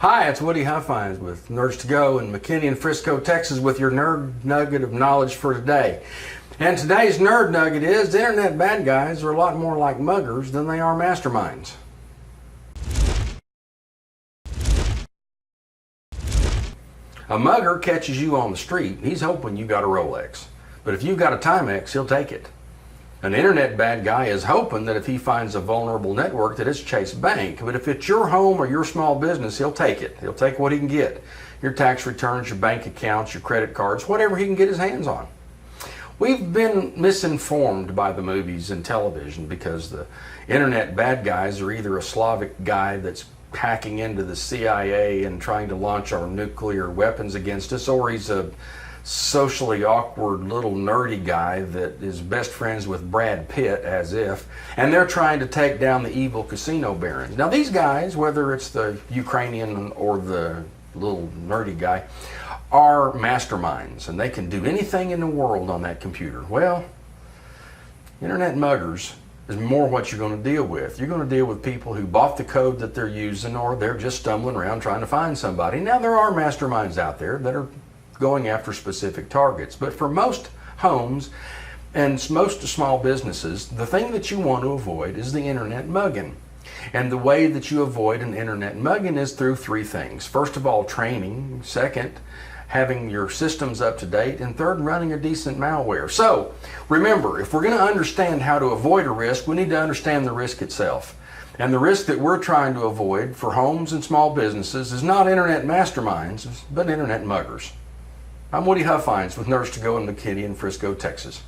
Hi, it's Woody Huffines with Nerds to Go in McKinney and Frisco, Texas with your nerd nugget of knowledge for today. And today's nerd nugget is the internet bad guys are a lot more like muggers than they are masterminds. A mugger catches you on the street, he's hoping you got a Rolex. But if you've got a Timex, he'll take it. An internet bad guy is hoping that if he finds a vulnerable network that it's Chase Bank. But if it's your home or your small business, he'll take it. He'll take what he can get. Your tax returns, your bank accounts, your credit cards, whatever he can get his hands on. We've been misinformed by the movies and television because the internet bad guys are either a Slavic guy that's hacking into the CIA and trying to launch our nuclear weapons against us, or he's a socially awkward little nerdy guy that is best friends with Brad Pitt, as if, and they're trying to take down the evil casino barons. Now these guys, whether it's the Ukrainian or the little nerdy guy, are masterminds, and they can do anything in the world on that computer. Well, internet muggers is more what you're going to deal with. You're going to deal with people who bought the code that they're using, or they're just stumbling around trying to find somebody. Now there are masterminds out there that are going after specific targets, but for most homes and most small businesses, the thing that you want to avoid is the internet mugging. And the way that you avoid an internet mugging is through three things. First of all, training. Second, having your systems up to date. And third, running a decent malware. So remember, if we're going to understand how to avoid a risk, we need to understand the risk itself. And the risk that we're trying to avoid for homes and small businesses is not internet masterminds, but internet muggers. I'm Woody Huffines with Nerds to Go in McKinney and Frisco, Texas.